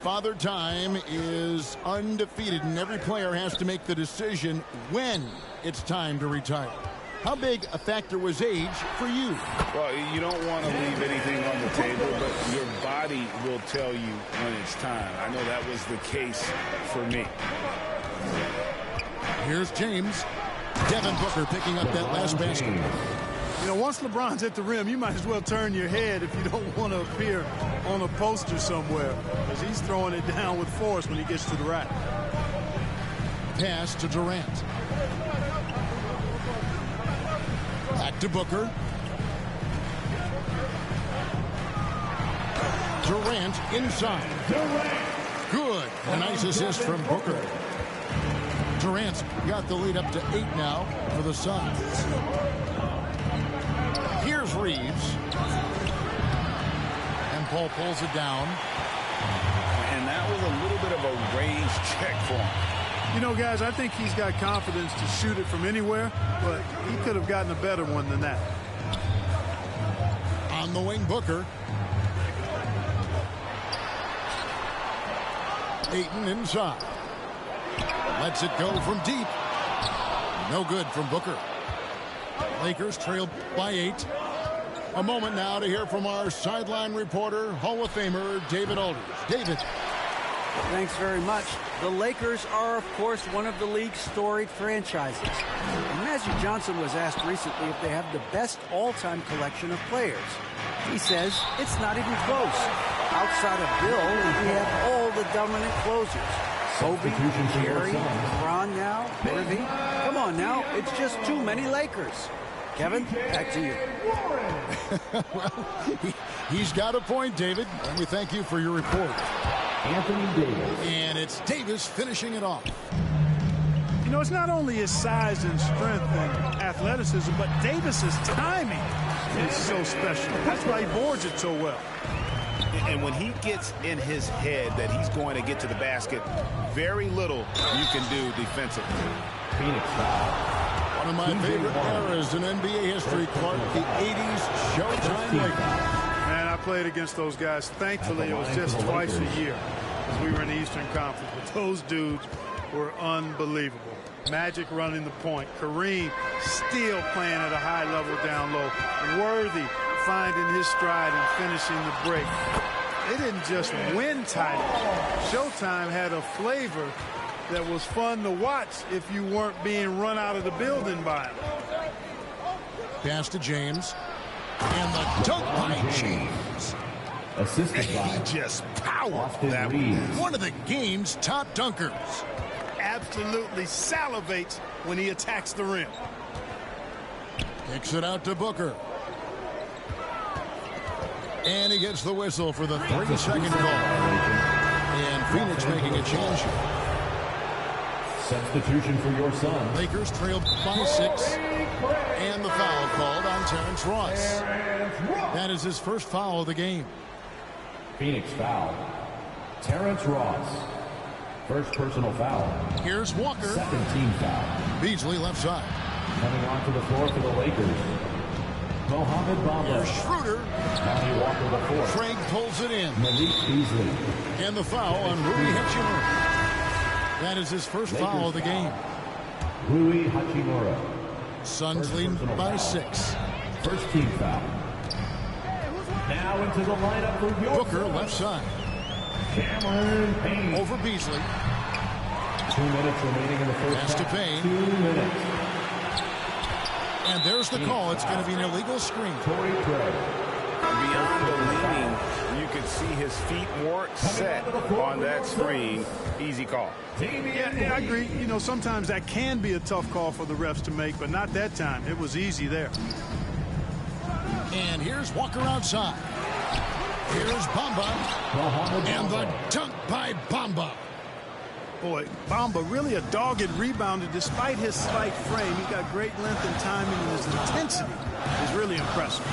Father Time is undefeated, and every player has to make the decision when it's time to retire. How big a factor was age for you? Well, you don't want to leave anything on the table, but your body will tell you when it's time. I know that was the case for me. Here's James. Devin Booker picking up that last basket. You know, once LeBron's at the rim, you might as well turn your head if you don't want to appear on a poster somewhere, because he's throwing it down with force when he gets to the rack. Pass to Durant. Back to Booker. Durant inside. Good. A nice assist from Booker. Durant's got the lead up to 8 now for the Suns. Here's Reeves. And Paul pulls it down. And that was a little bit of a range check for him. You know, guys, I think he's got confidence to shoot it from anywhere, but he could have gotten a better one than that. On the wing, Booker. Ayton inside. Lets it go from deep. No good from Booker. Lakers trail by 8. A moment now to hear from our sideline reporter, Hall of Famer David Aldridge. David. Thanks very much. The Lakers are, of course, one of the league's storied franchises. And Magic Johnson was asked recently if they have the best all-time collection of players. He says it's not even close. Outside of Bill, we have all the dominant closers. Kobe, Jerry, LeBron now, Irving. Come on now, it's just too many Lakers. Kevin, back to you. Well, he's got a point, David, and we thank you for your report. Anthony Davis. And it's Davis finishing it off. You know, it's not only his size and strength and athleticism, but Davis's timing is so special. That's why he boards it so well. And when he gets in his head that he's going to get to the basket, very little you can do defensively. Phoenix foul. One of my favorite eras in NBA history, Clark, the 80s Showtime Lakers. Man, I played against those guys. Thankfully, it was just twice a year as we were in the Eastern Conference. But those dudes were unbelievable. Magic running the point. Kareem still playing at a high level down low. Worthy finding his stride and finishing the break. They didn't just win titles. Showtime had a flavor that was fun to watch if you weren't being run out of the building by him. Pass to James. And the dunk by James. Assisted by He just powered that one of the game's top dunkers. Absolutely salivates when he attacks the rim. Kicks it out to Booker. And he gets the whistle for the 3-second call. And Phoenix making a change. Substitution for your son. Lakers trail by 6. And the foul called on Terrence Ross. That is his first foul of the game. Phoenix foul. Terrence Ross. First personal foul. Here's Walker. Second team foul. Beasley left side. Coming onto the floor for the Lakers. Mohamed Bamba. Here's Schroeder. Lonnie Walker the fourth. Craig pulls it in. Malik Beasley. And the foul on Rui Hachimura. That is his first foul of the game. Rui Hachimura. Suns lead by 6. First team foul. Now into the lineup for your Booker left side. Cameron Payne. Over Beasley. 2 minutes remaining in the first Pass to half. Payne. 2 minutes. And there's the call. It's going to be an illegal screen. Torrey Craig. Beyond the leaning, you could see his feet weren't set on that screen. Easy call. Yeah, I agree. You know, sometimes that can be a tough call for the refs to make, but not that time. It was easy there. And here's Walker outside. Here's Bamba. And the dunk by Bamba. Boy, Bamba really a dogged rebounder despite his slight frame. He got great length and timing, and his intensity is really impressive.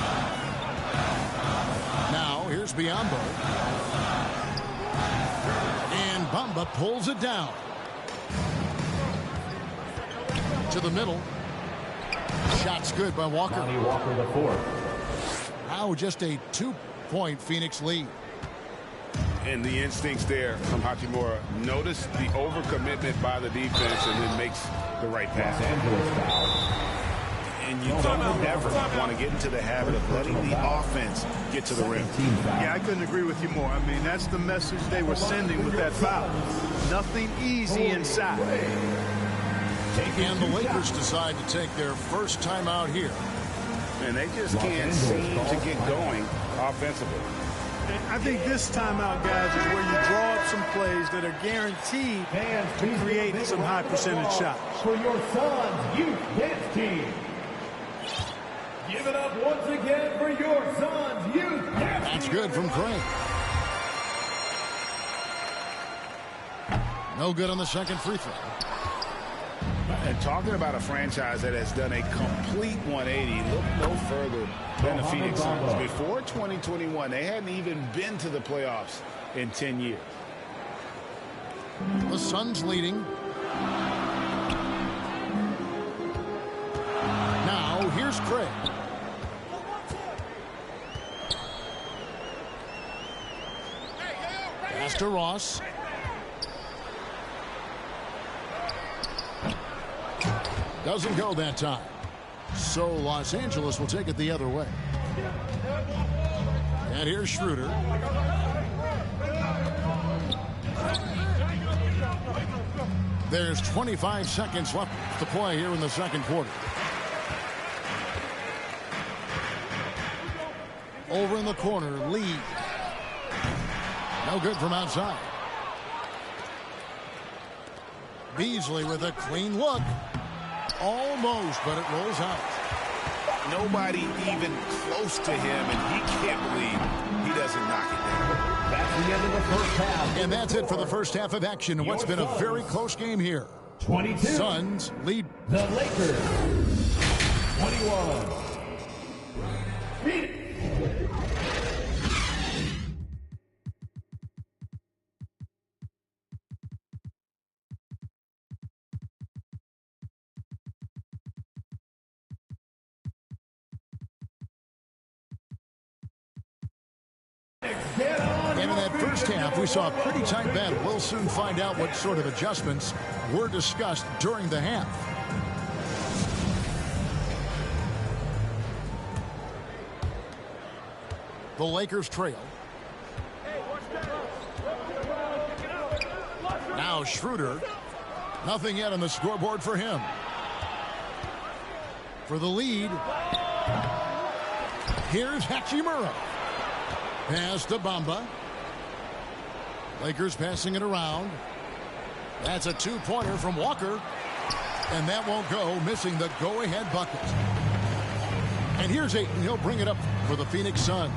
Now, here's Biyombo. And Bamba pulls it down. To the middle. Shot's good by Walker. Lonnie Walker the fourth. Now just a 2-point Phoenix lead. And the instincts there from Hachimura. Notice the overcommitment by the defense and then makes the right pass. And you don't ever want to get into the habit of letting the offense get to the rim. Yeah, I couldn't agree with you more. I mean, that's the message they were sending with that foul. Nothing easy inside. And the Lakers decide to take their first timeout here. And they just can't seem to get going offensively. I think this timeout, guys, is where you draw up some plays that are guaranteed to create some high percentage shots. For your son's youth dance team. Give it up once again for your son's youth dance team. That's good from Craig. No good on the second free throw. And talking about a franchise that has done a complete 180, look no further than the Phoenix Suns. Before 2021, they hadn't even been to the playoffs in 10 years. The Suns leading. Now, here's Craig. Pass to Ross. Doesn't go that time. So Los Angeles will take it the other way. And here's Schroeder. There's 25 seconds left to play here in the second quarter. Over in the corner, Lee. No good from outside. Beasley with a clean look. Almost, but it rolls out. Nobody even close to him, and he can't believe he doesn't knock it down. That's the end of the first half. And that's it for the first half of action in what's been a very close game here. 22. Suns lead The Lakers. 21. Phoenix. And in that first half, we saw a pretty tight battle. We'll soon find out what sort of adjustments were discussed during the half. The Lakers trail. Now Schroeder. Nothing yet on the scoreboard for him. For the lead, here's Hachimura. Pass to Bamba. Lakers passing it around. That's a two-pointer from Walker. And that won't go, missing the go-ahead bucket. And here's Ayton. He'll bring it up for the Phoenix Suns.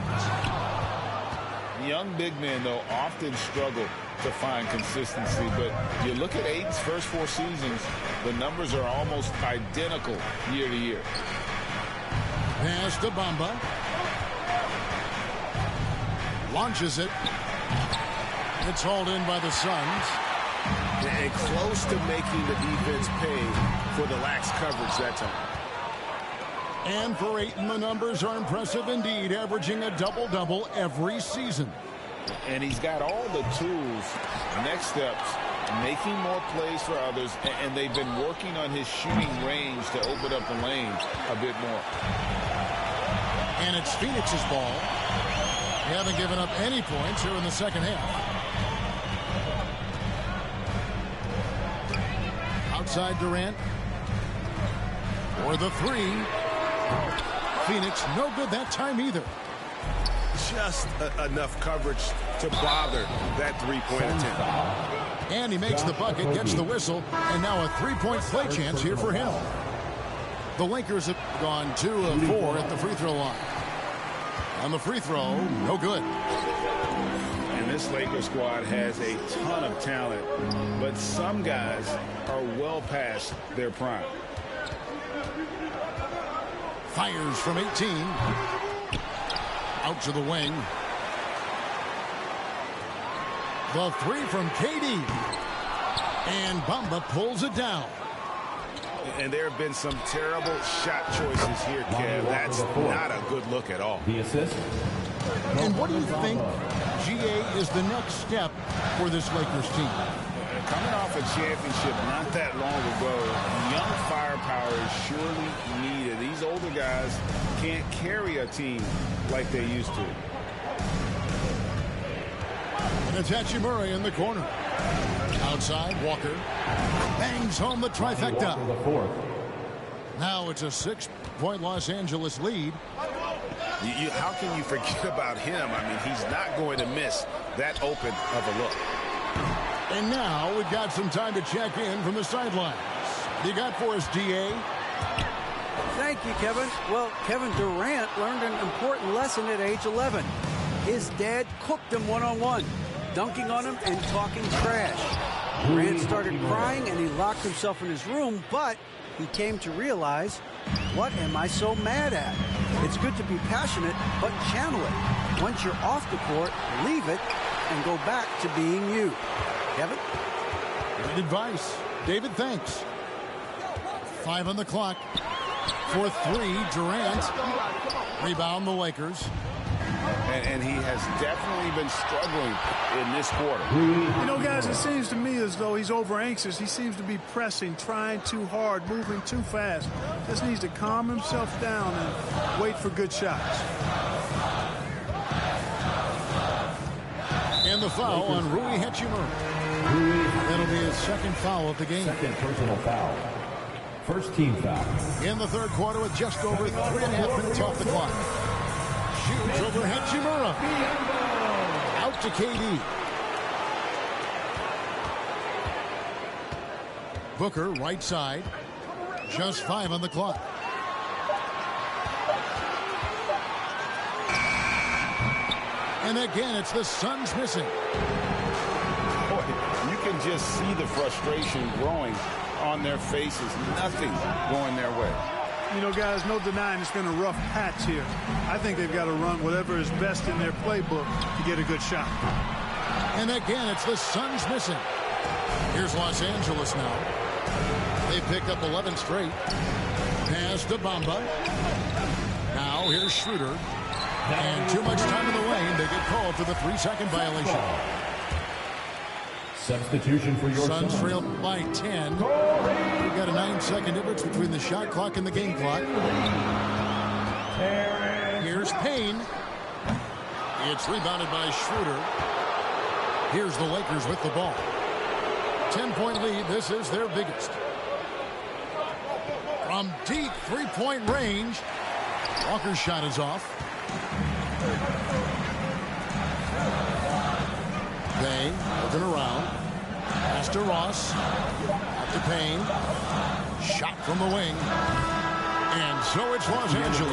Young big men, though, often struggle to find consistency. But you look at Ayton's first 4 seasons, the numbers are almost identical year to year. Pass to Bamba. Launches it. It's hauled in by the Suns. And close to making the defense pay for the lax coverage that time. And for Ayton, the numbers are impressive indeed, averaging a double-double every season. And he's got all the tools, next steps, making more plays for others, and they've been working on his shooting range to open up the lane a bit more. And it's Phoenix's ball. They haven't given up any points here in the second half. Outside Durant. For the three. Phoenix no good that time either. Just enough coverage to bother that three-point attempt. And he makes the bucket, gets the whistle, and now a three-point play chance here for him. The Lakers have gone 2 of 4 at the free throw line. On the free throw, no good. And this Lakers squad has a ton of talent, but some guys are well past their prime. Fires from 18. Out to the wing. The three from KD. And Bamba pulls it down. And there have been some terrible shot choices here, Kev. That's not a good look at all. The assist. And what do you think, GA, is the next step for this Lakers team? Coming off a championship not that long ago, young firepower is surely needed. These older guys can't carry a team like they used to. And it's Hachimura in the corner. Outside, Walker bangs home the trifecta. Now it's a 6-point Los Angeles lead. How can you forget about him? I mean, he's not going to miss that open of a look. And now we've got some time to check in from the sidelines. You got for us, DA? Thank you, Kevin. Well, Kevin Durant learned an important lesson at age 11. His dad cooked him one-on-one, dunking on him and talking trash. Durant started crying and he locked himself in his room, but he came to realize, what am I so mad at? It's good to be passionate, but channel it. Once you're off the court, leave it and go back to being you. Kevin? Great advice. David, thanks. 5 on the clock. For 3, Durant. Rebound the Lakers. And he has definitely been struggling in this quarter. You know, guys, it seems to me as though he's over anxious. He seems to be pressing, trying too hard, moving too fast. Just needs to calm himself down and wait for good shots. And the foul on Rui Hachimura. That'll be his second foul of the game. Second personal foul. First team foul. In the third quarter with just over 3.5 minutes off the clock. Shoots over Hachimura. Out to KD. Booker, right side. Just 5 on the clock. And again, it's the Suns missing. Boy, you can just see the frustration growing on their faces. Nothing going their way. You know, guys, no denying it's been a rough patch here. I think they've got to run whatever is best in their playbook to get a good shot. And again, it's the Suns missing. Here's Los Angeles now. They picked up 11 straight. Pass to Bamba. Now here's Schroeder. And too much time in the lane. They get called for the 3-second violation. Substitution for your Suns trail by 10. We've got a 9-second difference between the shot clock and the game clock. Here's Payne. It's rebounded by Schroeder. Here's the Lakers with the ball. 10-point lead. This is their biggest. From deep 3-point range. Walker's shot is off. They looking around. Pass to Ross. Out to Payne. Shot from the wing. And so it's Los Angeles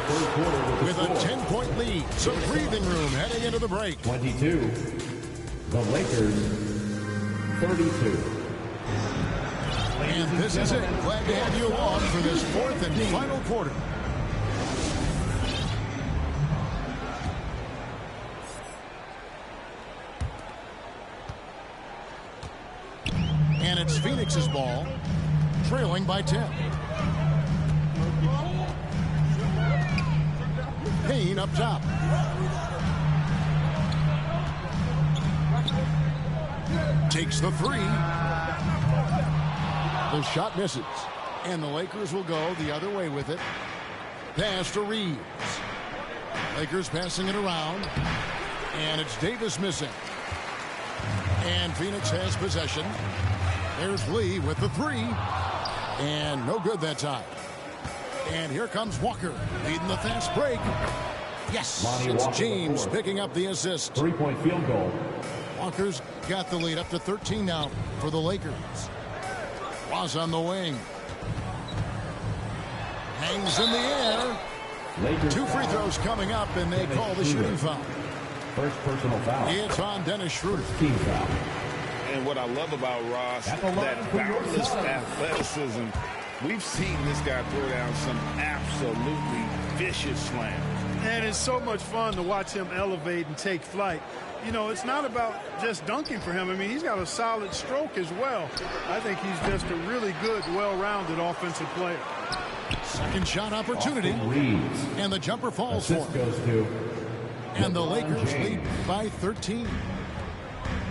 with a 10-point lead. Some breathing room heading into the break. 22. The Lakers 32. And this is it. Glad to have you along for this 4th and final quarter. And it's Phoenix's ball, trailing by 10. Payne up top. Takes the 3. The shot misses. And the Lakers will go the other way with it. Pass to Reeves. Lakers passing it around. And it's Davis missing. And Phoenix has possession. There's Lee with the 3. And no good that time. And here comes Walker leading the fast break. Yes, it's James picking up the assist. 3-point field goal. Walker's got the lead up to 13 now for the Lakers. Ross on the wing. Hangs in the air. Lakers 2 free throws coming up, and they call the shooting foul. First personal foul. It's on Dennis Schroeder. Team foul. And what I love about Ross, that boundless athleticism. We've seen this guy throw down some absolutely vicious slams. And it's so much fun to watch him elevate and take flight. You know, it's not about just dunking for him. I mean, he's got a solid stroke as well. I think he's just a really good, well-rounded offensive player. Second shot opportunity. And the jumper falls for him. And the Lakers lead by 13.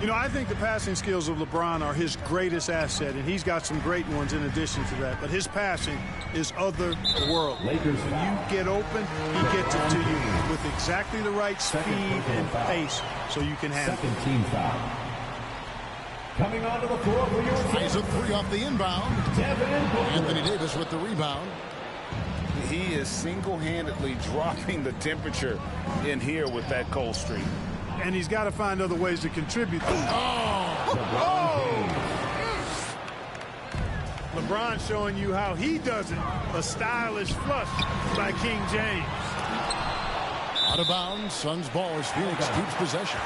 You know, I think the passing skills of LeBron are his greatest asset, and he's got some great ones in addition to that. But his passing is otherworldly. When you get open, he gets it to you with exactly the right speed and pace so you can handle it. Second team foul. Coming onto the floor for your Tries a three off the inbound. Anthony Davis with the rebound. He is single-handedly dropping the temperature in here with that cold streak. And he's got to find other ways to contribute. LeBron showing you how he does it. A stylish flush by King James. Out of bounds. Suns ball as Phoenix keeps possession.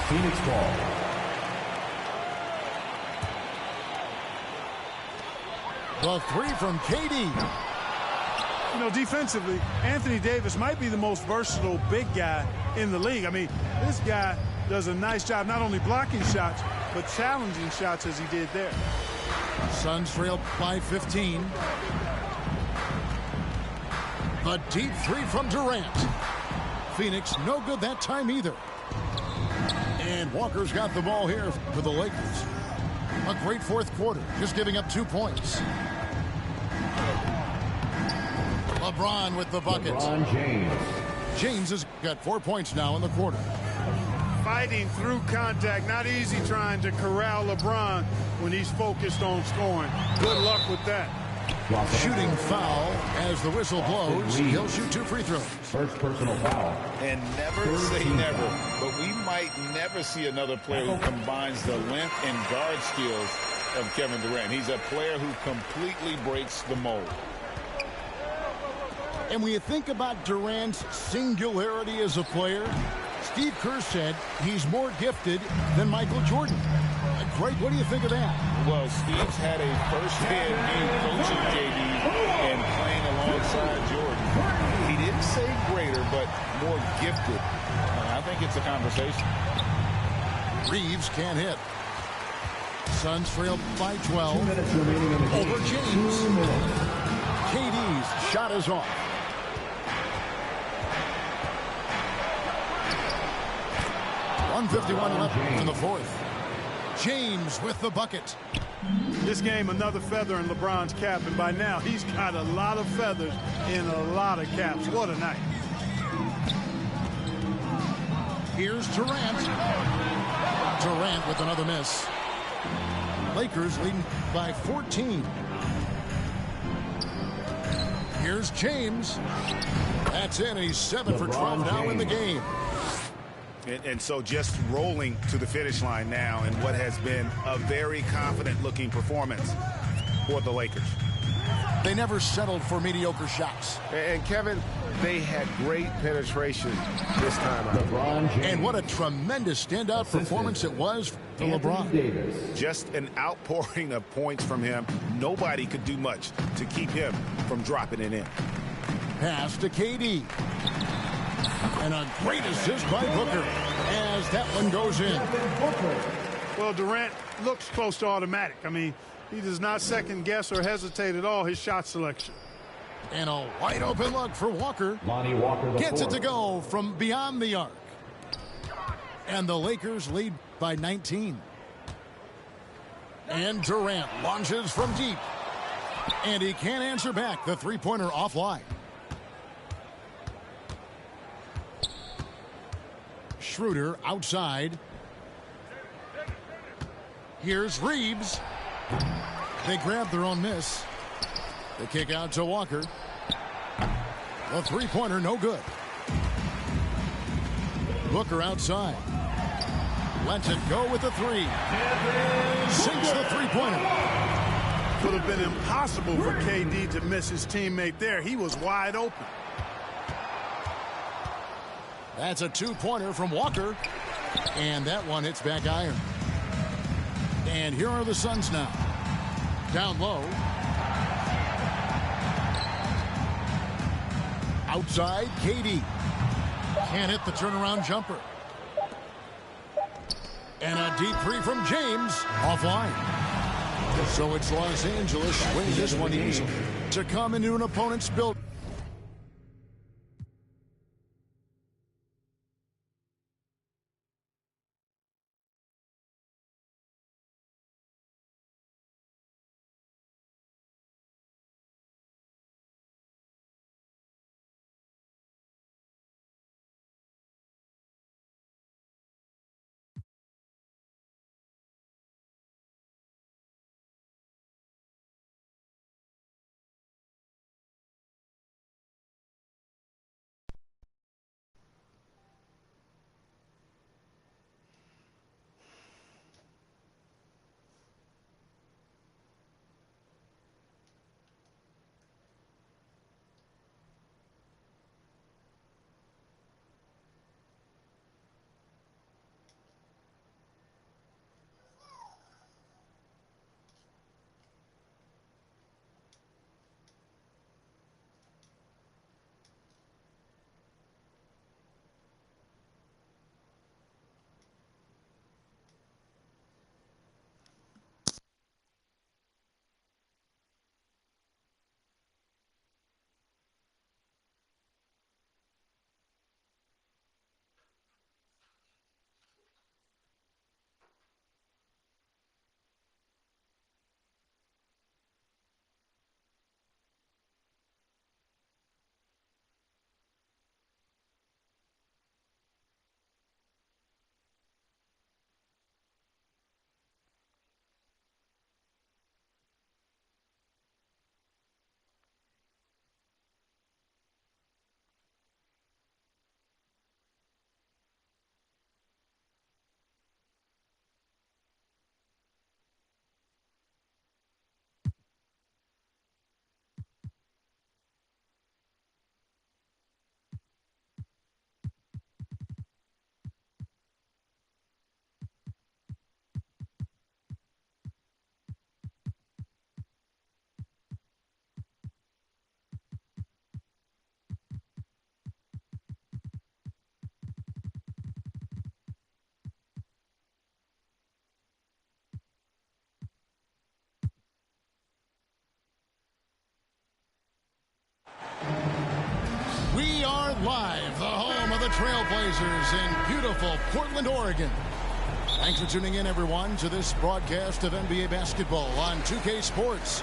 Phoenix ball. The three from KD. You know, defensively, Anthony Davis might be the most versatile big guy in the league. I mean, this guy does a nice job not only blocking shots, but challenging shots as he did there. Suns trail by 15. A deep three from Durant. Phoenix no good that time either. And Walker's got the ball here for the Lakers. A great fourth quarter, just giving up 2 points. LeBron with the bucket. LeBron James. James has got 4 points now in the quarter. Fighting through contact. Not easy trying to corral LeBron when he's focused on scoring. Good luck with that. Shooting foul as the whistle blows. He'll shoot 2 free throws. First personal foul. And never say never, but we might never see another player who combines the length and guard skills of Kevin Durant. He's a player who completely breaks the mold. And when you think about Durant's singularity as a player, Steve Kerr said he's more gifted than Michael Jordan. Greg, what do you think of that? Well, Steve's had a first-hand view coaching JD and playing alongside Jordan. He didn't say greater, but more gifted. And I think it's a conversation. Reeves can't hit. Suns trail by 12. 2 minutes remaining in the game. Over James. KD's shot is off. .151 left in the fourth. James with the bucket. This game, another feather in LeBron's cap, and by now he's got a lot of feathers in a lot of caps. What a night. Here's Durant. Durant with another miss. Lakers leading by 14. Here's James. That's in. He's 7 for 12 now in the game. And so just rolling to the finish line now in what has been a very confident-looking performance for the Lakers. They never settled for mediocre shots. And Kevin, they had great penetration this time out. And what a tremendous standout performance it was for LeBron. Davis. Just an outpouring of points from him. Nobody could do much to keep him from dropping it in. Pass to KD. And a great assist by Booker as that one goes in. Well, Durant looks close to automatic. I mean, he does not second guess or hesitate at all his shot selection. And a wide open look for Walker. Lonnie Walker Gets it to go from beyond the arc. And the Lakers lead by 19. And Durant launches from deep. And he can't answer back. The three-pointer offline. Schroeder outside. Here's Reeves. They grab their own miss. The kick out to Walker. The three-pointer no good. Booker outside. Lets it go with the three. Sinks the three-pointer. Could have been impossible for KD to miss his teammate there. He was wide open. That's a two-pointer from Walker. And that one hits back iron. And here are the Suns now. Down low. Outside, KD. Can't hit the turnaround jumper. And a deep three from James, offline. So it's Los Angeles wins this one easily to come into an opponent's building. We are live, the home of the Trailblazers in beautiful Portland, Oregon. Thanks for tuning in, everyone, to this broadcast of NBA basketball on 2K Sports.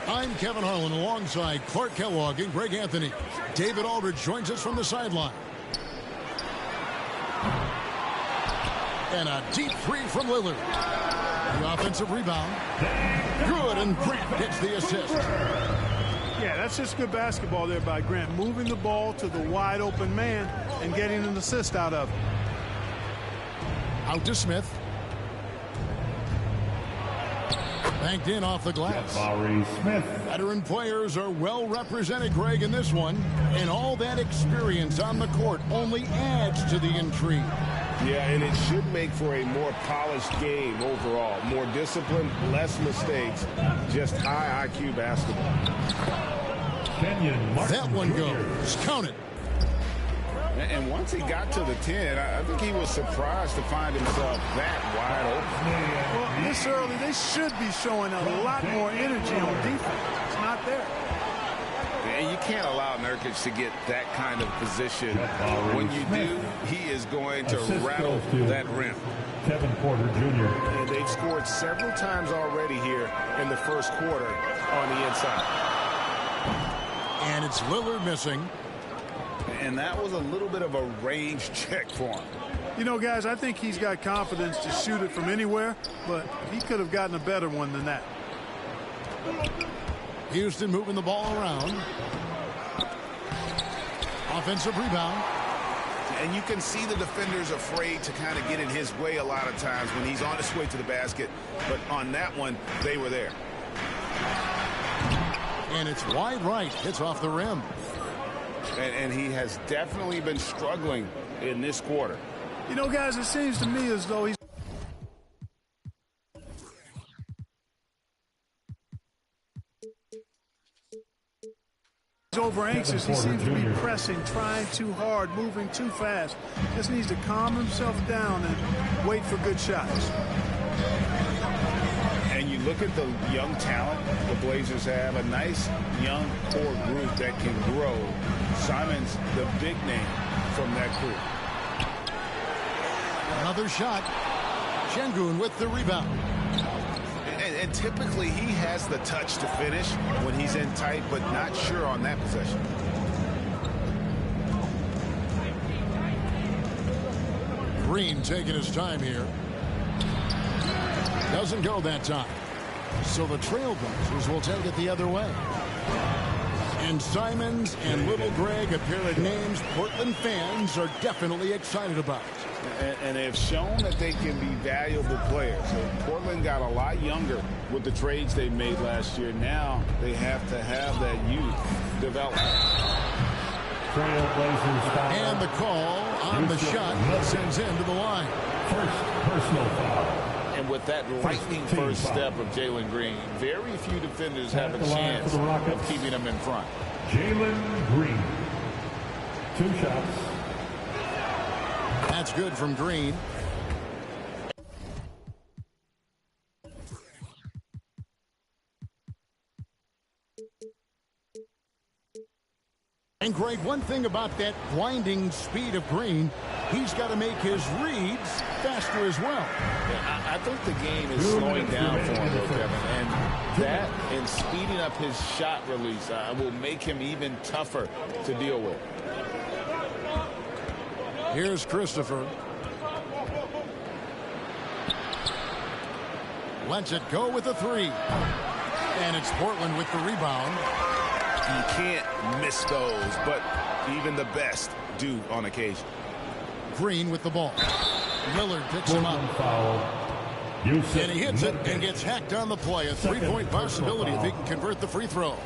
I'm Kevin Harlan alongside Clark Kellogg and Greg Anthony. David Aldridge joins us from the sideline. And a deep three from Lillard. The offensive rebound. Good, and Grant gets the assist. Yeah, that's just good basketball there by Grant, moving the ball to the wide open man and getting an assist out of it. Out to Smith. Banked in off the glass. Smith. Veteran players are well represented, Greg, in this one. And all that experience on the court only adds to the intrigue. Yeah, and it should make for a more polished game overall. More discipline, less mistakes, just high IQ basketball. That one goes. Count it. And once he got to the 10, I think he was surprised to find himself that wide open. Well, this early, they should be showing a lot more energy on defense. It's not there. And you can't allow Nurkic to get that kind of position. When you do, he is going to rattle that rim. Kevin Porter Jr. And they've scored several times already here in the first quarter on the inside. And it's Lillard missing. And that was a little bit of a range check for him. You know, guys, I think he's got confidence to shoot it from anywhere, but he could have gotten a better one than that. Houston moving the ball around. Offensive rebound. And you can see the defenders afraid to kind of get in his way a lot of times when he's on his way to the basket. But on that one, they were there. And it's wide right. Hits off the rim. And he has definitely been struggling in this quarter. You know, guys, it seems to me as though he's over anxious. He seems to be pressing, trying too hard, moving too fast. Just needs to calm himself down and wait for good shots. And you look at the young talent the Blazers have, a nice young core group that can grow. Simon's the big name from that group. Another shot. Şengün with the rebound. And typically he has the touch to finish when he's in tight, but not sure on that possession. Green taking his time here. Doesn't go that time. So the Trailblazers will take it the other way. And Simons and Little Greg, a pair of names Portland fans are definitely excited about. And they've shown that they can be valuable players. So Portland got a lot younger with the trades they made last year. Now they have to have that youth develop. And the call on the shot that sends him to the line. First personal foul. And with that lightning first step of Jalen Green, very few defenders have a chance of keeping him in front. Jalen Green. 2 shots. That's good from Green. And Greg, one thing about that blinding speed of Green, he's got to make his reads faster as well. Yeah, I think the game is slowing down for him, Kevin. And that and speeding up his shot release will make him even tougher to deal with. Here's Christopher. Lets it go with a 3. And it's Portland with the rebound. You can't miss those, but even the best do on occasion. Green with the ball. Lillard picks him up. And he hits it and gets hacked on the play. A 3-point possibility if he can convert the free throw.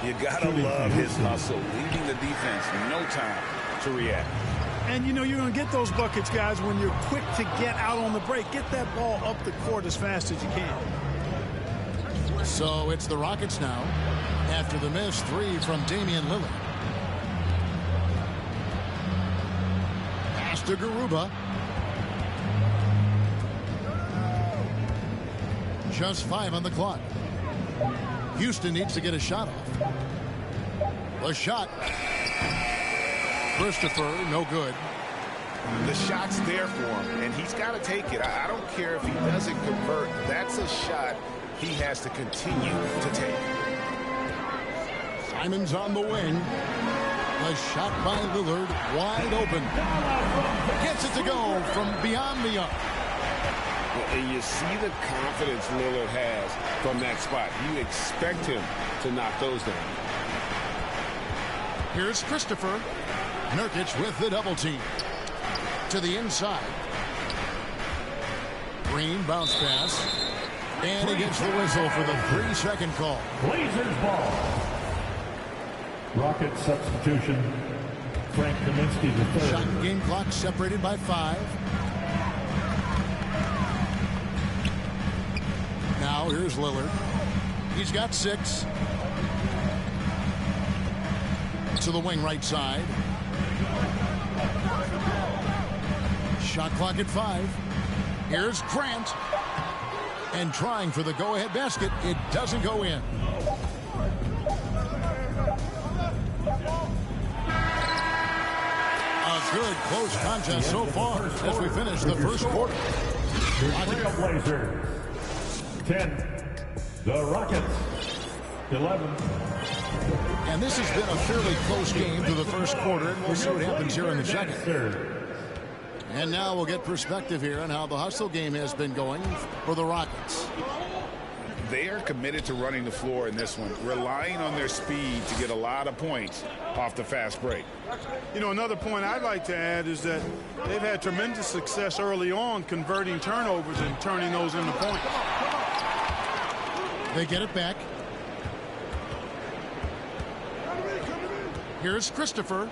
You gotta love his hustle, leaving the defense no time to react. And, you know, you're going to get those buckets, guys, when you're quick to get out on the break. Get that ball up the court as fast as you can. So it's the Rockets now after the missed 3 from Damian Lillard. Pass to Garuba. Just 5 on the clock. Houston needs to get a shot off. The shot. Christopher, no good. The shot's there for him, and he's got to take it. I don't care if he doesn't convert. That's a shot he has to continue to take. Simons on the wing. A shot by Lillard, wide open. Gets it to go from beyond the arc. And you see the confidence Lillard has from that spot. You expect him to knock those down. Here's Christopher. Nurkic with the double team. To the inside. Green bounce pass. And he gets the whistle for the 3-second call. Blazers ball. Rocket substitution. Frank Kaminsky the third. Shot and game clock separated by 5. Now here's Lillard. He's got 6. To the wing right side. Shot clock at 5. Here's Grant. And trying for the go-ahead basket. It doesn't go in. A good close contest so far as we finish the first quarter. Blazers 10. The Rockets 11. And this has been a fairly close game through the first quarter, and we'll see what happens here in the second. And now we'll get perspective here on how the hustle game has been going for the Rockets. They are committed to running the floor in this one, relying on their speed to get a lot of points off the fast break. You know, another point I'd like to add is that they've had tremendous success early on converting turnovers and turning those into points. They get it back. Here's Christopher.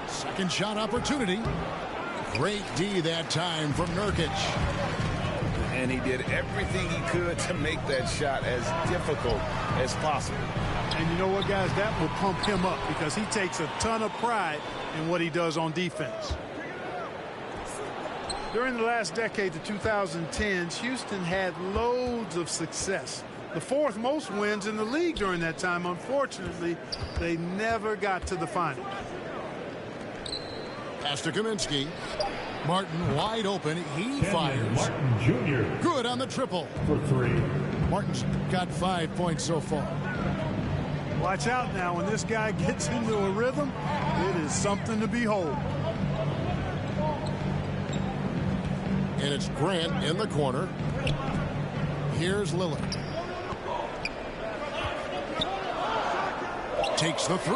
Second shot opportunity. Great D that time from Nurkic. and he did everything he could to make that shot as difficult as possible. And you know what, guys? That will pump him up because he takes a ton of pride in what he does on defense. During the last decade, the 2010s, Houston had loads of success. The fourth most wins in the league during that time. Unfortunately, they never got to the finals. Pass to Kaminsky. Martin wide open. He fires. Martin Jr. Good on the triple. For 3. Martin's got 5 points so far. Watch out now. When this guy gets into a rhythm, it is something to behold. And it's Grant in the corner. Here's Lillard. Takes the 3.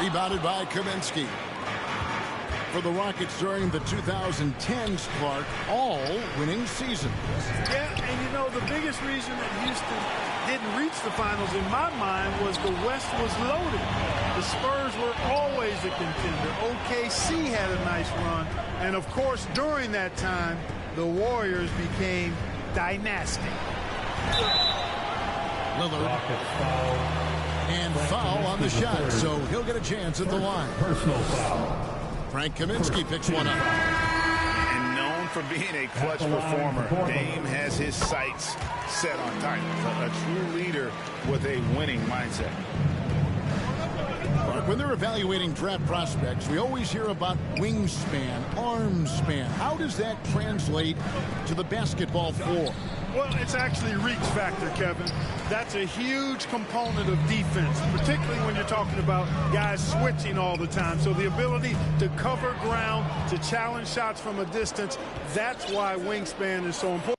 Rebounded by Kaminsky. For the Rockets during the 2010s, Clark, all winning seasons. Yeah, and you know, the biggest reason that Houston didn't reach the finals in my mind was the West was loaded. The Spurs were always a contender. OKC had a nice run. And, of course, during that time, the Warriors became dynastic. Lillard. And foul on the shot, so he'll get a chance at the line. Personal foul. Frank Kaminsky picks one up. And known for being a clutch performer, Dame has his sights set on titles. A true leader with a winning mindset. When they're evaluating draft prospects, we always hear about wingspan, arm span. How does that translate to the basketball floor? Well, it's actually reach factor, Kevin. That's a huge component of defense, particularly when you're talking about guys switching all the time. So the ability to cover ground, to challenge shots from a distance, that's why wingspan is so important.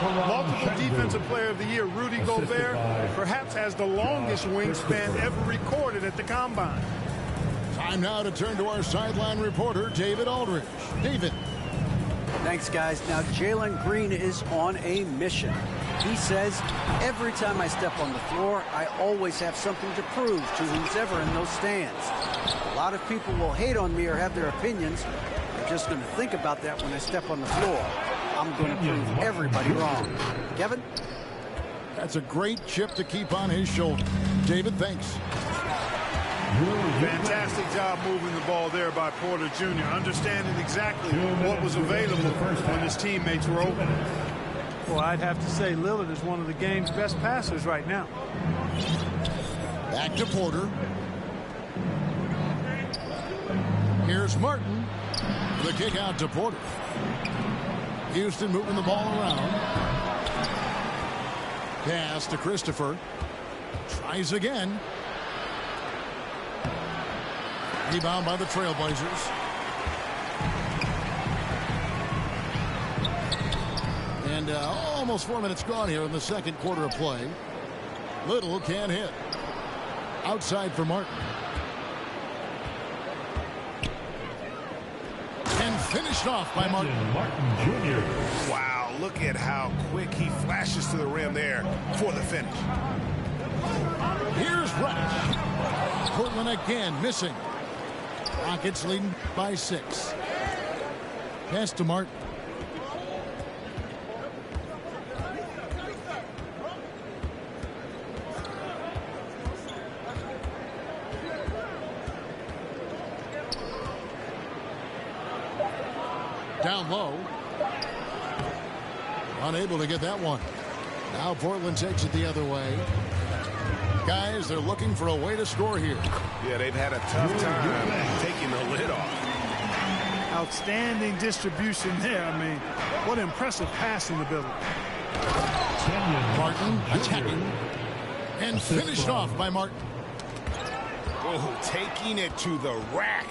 Multiple defensive player of the year, Rudy Gobert, perhaps has the longest wingspan ever recorded at the Combine. Time now to turn to our sideline reporter, David Aldridge. David. Thanks, guys. Now, Jalen Green is on a mission. He says, every time I step on the floor, I always have something to prove to who's ever in those stands. A lot of people will hate on me or have their opinions. I'm just going to think about that when I step on the floor. I'm going to prove everybody wrong. Kevin? That's a great chip to keep on his shoulder. David, thanks. Fantastic job moving the ball there by Porter Jr., understanding exactly what was available when his teammates were open. Well, I'd have to say Lillard is one of the game's best passers right now. Back to Porter. Here's Martin. The kick out to Porter. Houston moving the ball around. Pass to Christopher. Tries again. Rebound by the Trailblazers. And almost 4 minutes gone here in the second quarter of play. Little can't hit. Outside for Martin. And finished off by Martin. Martin Jr. Wow, look at how quick he flashes to the rim there for the finish. Here's Rush. Portland again missing. Rockets leading by 6. Pass to Martin. Down low. Unable to get that one. Now Portland takes it the other way. Guys, they're looking for a way to score here. Yeah, they've had a tough time taking the lid off. Outstanding distribution there. I mean, what impressive passing ability. Martin attacking. And finished off by Martin. Oh, taking it to the rack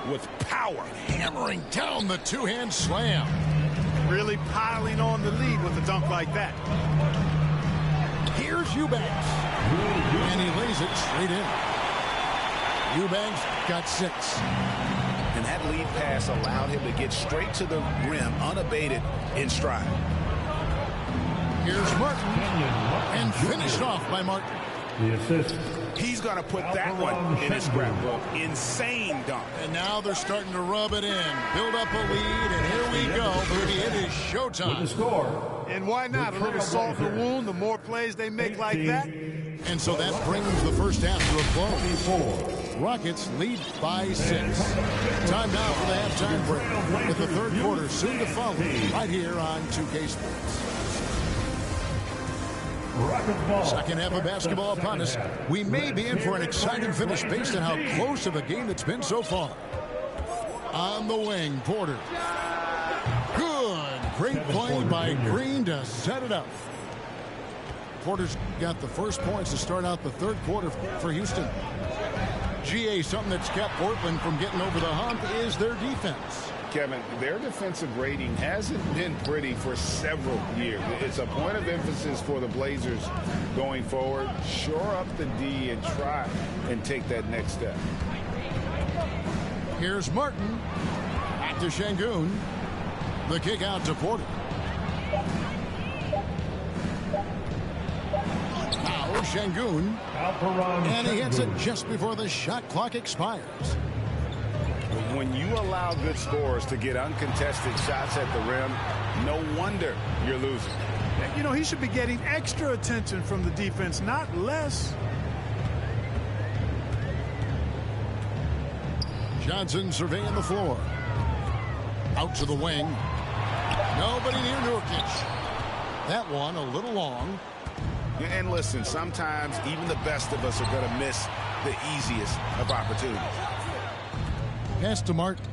with power. Hammering down the two-hand slam. Really piling on the lead with a dunk like that. Here's Eubanks. And he lays it straight in. Eubanks got 6. And that lead pass allowed him to get straight to the rim unabated in stride. Here's Martin, and finished off by Martin. The assist. He's going to put that one in his scrapbook. Insane dunk. And now they're starting to rub it in. Build up a lead, and here we go, baby. It is showtime. With the score. And why not? A little salt in the wound. The more plays they make like that. And so that brings the first half to a close. Rockets lead by 6. Time now for the halftime break, with the third quarter soon to follow, right here on 2K Sports. Second half of basketball upon us. We may be in for an exciting finish based on how close of a game it's been so far. On the wing, Porter. Good. Great play by Green to set it up. Porter's got the first points to start out the third quarter for Houston. GA, something that's kept Portland from getting over the hump is their defense. Kevin, their defensive rating hasn't been pretty for several years. It's a point of emphasis for the Blazers going forward. Shore up the D and try and take that next step. Here's Martin. Back to Şengün. The kick out to Porter. Now Şengün. And he hits it just before the shot clock expires. When you allow good scorers to get uncontested shots at the rim, no wonder you're losing. You know, he should be getting extra attention from the defense, not less. Johnson surveying the floor. Out to the wing. Nobody near Nurkic. That one a little long. And listen, sometimes even the best of us are going to miss the easiest of opportunities. Pass to Martin.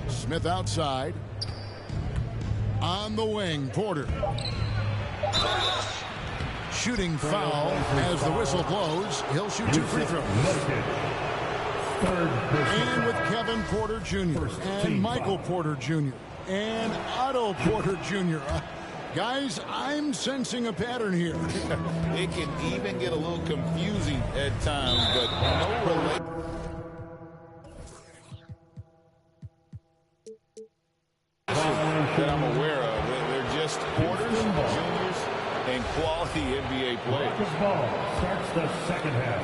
Smith outside. On the wing, Porter. Shooting foul as the whistle blows. He'll shoot 2 free throws. And with Kevin Porter Jr. and Michael Porter Jr. and Otto Porter Jr. Guys, I'm sensing a pattern here. It can even get a little confusing at times, but no relation. That I'm aware of. They're just Porters, juniors, and quality NBA players. Ball starts the second half.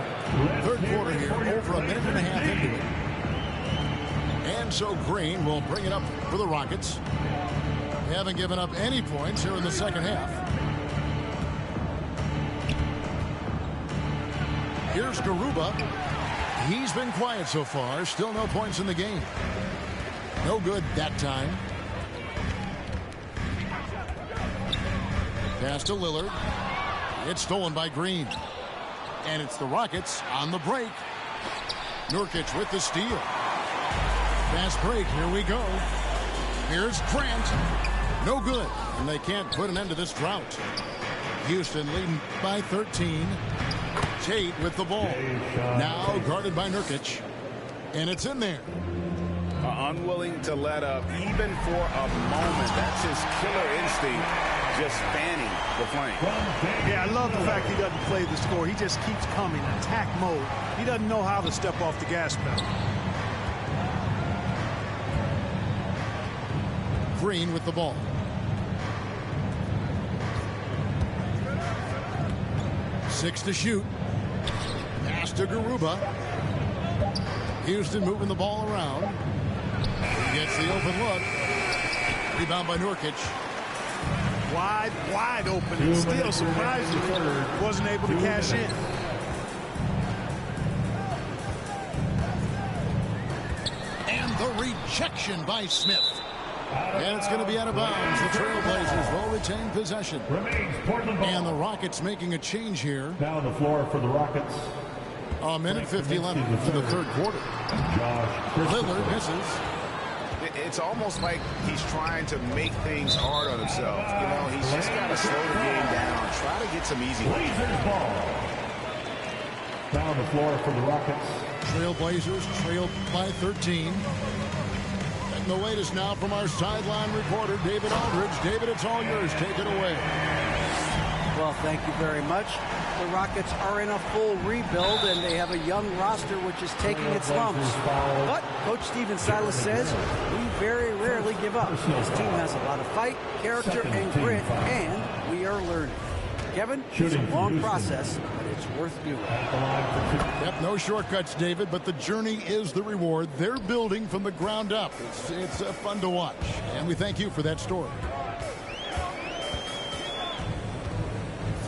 Third quarter here, over a minute and a half into it. And so Green will bring it up for the Rockets. They haven't given up any points here in the second half. Here's Garuba. He's been quiet so far. Still no points in the game. No good that time. Pass to Lillard. It's stolen by Green. And it's the Rockets on the break. Nurkic with the steal. Fast break. Here we go. Here's Grant. No good. And they can't put an end to this drought. Houston leading by 13. Tate with the ball. Now guarded by Nurkic. And it's in there. Unwilling to let up even for a moment. That's his killer instinct, just fanning the flame. Yeah, I love the fact he doesn't play the score. He just keeps coming, attack mode. He doesn't know how to step off the gas pedal. Green with the ball. Six to shoot. Pass to Garuba. Houston moving the ball around. He gets the open look. Rebound by Nurkic. Wide open. And still surprisingly wasn't able to cash in. And the rejection by Smith. And it's going to be out of bounds. The Trailblazers will retain possession. And the Rockets making a change here. Now on the floor for the Rockets. A minute 50 left for the third quarter. Lillard misses. It's almost like he's trying to make things hard on himself. You know, he's just got to slow the game down. Try to get some easy. Blazers ball. Down on the floor for the Rockets. Trailblazers trailed by 13. And the latest now from our sideline reporter, David Aldridge. David, it's all yours. Take it away. Well, thank you very much. The Rockets are in a full rebuild, and they have a young roster which is taking its lumps. But Coach Stephen Silas says we very rarely give up. His team has a lot of fight, character, and grit, and we are learning. Kevin, it's a long process, but it's worth doing. Yep, no shortcuts, David, but the journey is the reward. They're building from the ground up. It's fun to watch, and we thank you for that story.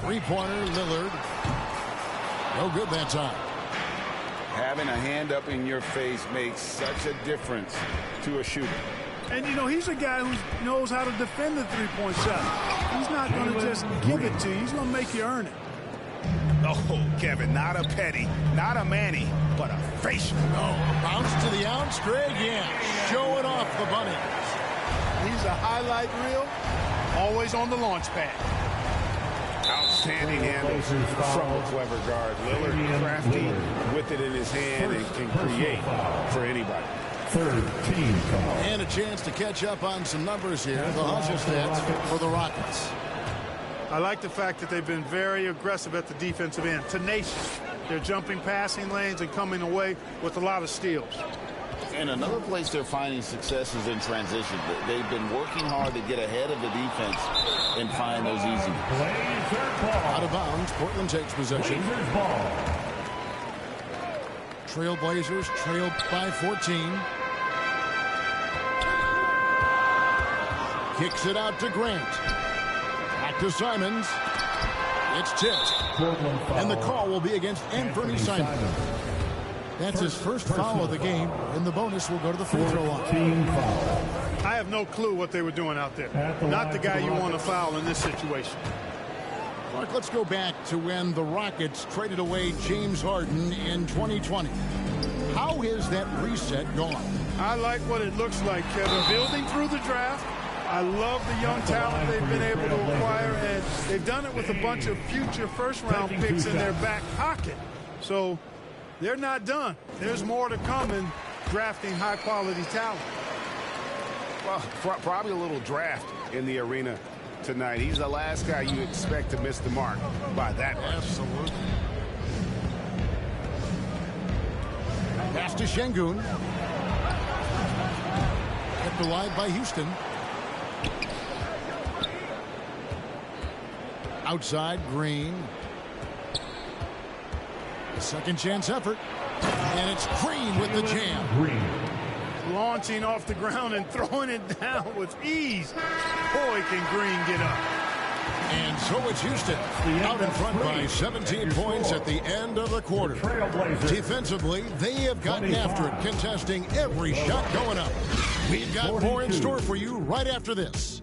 Three-pointer, Lillard. No good that time. Having a hand up in your face makes such a difference to a shooter. And, you know, he's a guy who knows how to defend the three-point shot. He's not going to just give it to you. He's going to make you earn it. Oh, Kevin, not a petty, not a Manny, but a facial. Oh, bounce to the ounce, Greg, yeah. Showing off the bunnies. He's a highlight reel, always on the launch pad. Outstanding handles from a clever guard. Lillard crafty with it in his hand and can create for anybody. Third team foul. And a chance to catch up on some numbers here. The hustle stats for the Rockets. I like the fact that they've been very aggressive at the defensive end. Tenacious. They're jumping passing lanes and coming away with a lot of steals. And another place they're finding success is in transition. They've been working hard to get ahead of the defense and find those easy. Out of bounds, Portland takes possession. Trailblazers trailed by 14. Kicks it out to Grant. Back to Simons. It's tipped. And the call will be against Anthony Simons. That's his first foul of the game, and the bonus will go to the free throw line. I have no clue what they were doing out there. Not the guy you want to foul in this situation. Mark, let's go back to when the Rockets traded away James Harden in 2020. How has that reset gone? I like what it looks like, Kevin. Building through the draft. I love the young talent they've been able to acquire, and they've done it with a bunch of future first-round picks in their back pocket. So they're not done. There's more to come in drafting high-quality talent. Well, probably a little draft in the arena tonight. He's the last guy you expect to miss the mark by that much. Absolutely. Pass to Şengün. Kept alive by Houston. Outside, Green. A second chance effort. And it's Green with the jam. Launching off the ground and throwing it down with ease. Boy, can Green get up. And so it's Houston out in front by 17 points at the end of the quarter. Defensively, they have gotten after it, contesting every shot going up. We've got more in store for you right after this.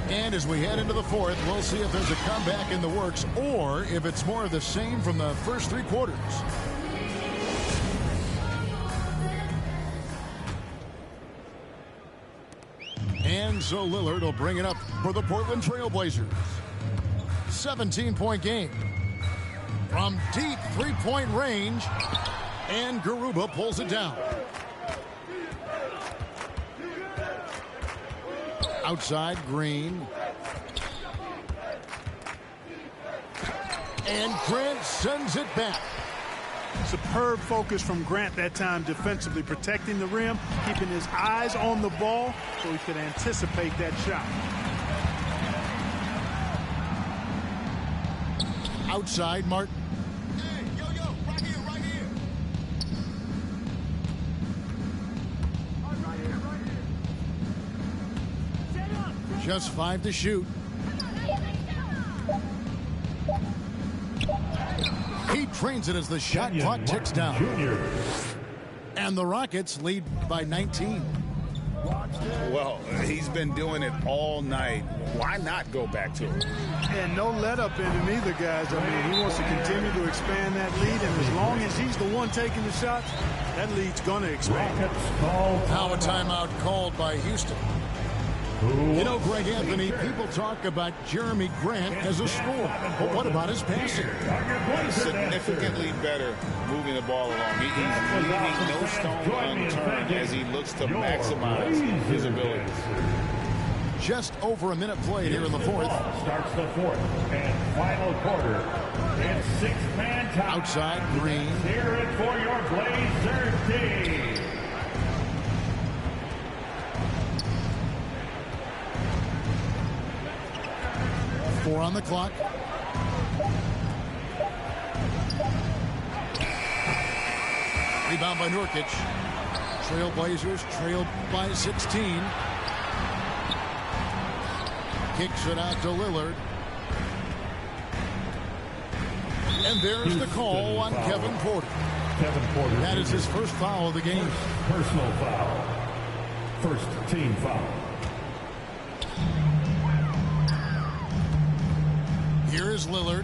And as we head into the fourth, we'll see if there's a comeback in the works or if it's more of the same from the first three quarters. And so Lillard will bring it up for the Portland Trailblazers. 17-point game. From deep three-point range, and Garuba pulls it down. Outside, Green. And Grant sends it back. Superb focus from Grant that time defensively, protecting the rim, keeping his eyes on the ball so he could anticipate that shot. Outside, Martin. Hey, yo, right here, right here. Just 5 to shoot. He trains it as the shot clock ticks down. And the Rockets lead by 19. Well, he's been doing it all night. Why not go back to it? And no let up in him either, guys. I mean, he wants to continue to expand that lead, and as long as he's the one taking the shots, that lead's going to expand. Now a timeout called by Houston. You know, Greg Anthony, people talk about Jeremy Grant as a scorer, but what about his passing? Significantly better moving the ball along. He's leaving no stone unturned as he looks to maximize his abilities. Just over a minute played here in the fourth. Starts the fourth and final quarter. It's six-man time. Outside, Green. Hear it for your Blazer team. 4 on the clock. Rebound by Nurkic. Trailblazers trailed by 16. Kicks it out to Lillard. And there's the call on Kevin Porter. Kevin Porter. That is his first foul of the game. Personal foul. First team foul. Here is Lillard.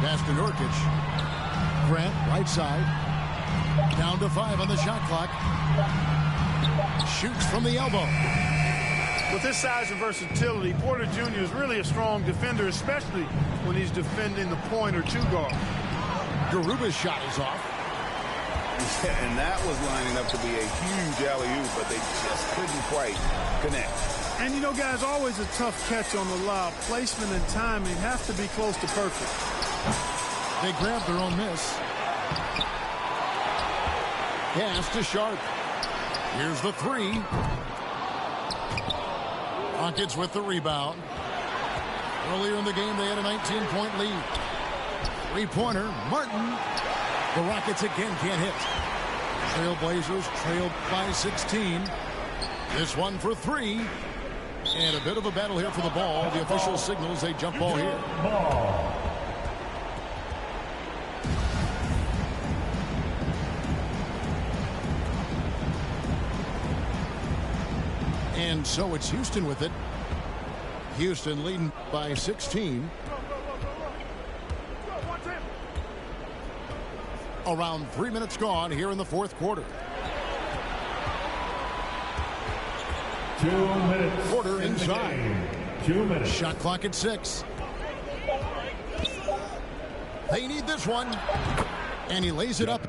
Pass to Nurkic. Grant, right side. Down to 5 on the shot clock. Shoots from the elbow. With his size and versatility, Porter Jr. is really a strong defender, especially when he's defending the point or two guard. Garuba's shot is off. And that was lining up to be a huge alley-oop, but they just couldn't quite connect. And, you know, guys, always a tough catch on the lob. Placement and timing have to be close to perfect. They grab their own miss. Pass to Sharp. Here's the 3. Rockets with the rebound. Earlier in the game, they had a 19-point lead. Three-pointer, Martin. The Rockets again can't hit. Trailblazers trailed by 16. This one for 3. And a bit of a battle here for the ball. The official signals a jump ball here. And so it's Houston with it. Houston leading by 16. Around 3 minutes gone here in the fourth quarter. 2 minutes. Porter inside. 2 minutes. Shot clock at 6. They need this one. And he lays it up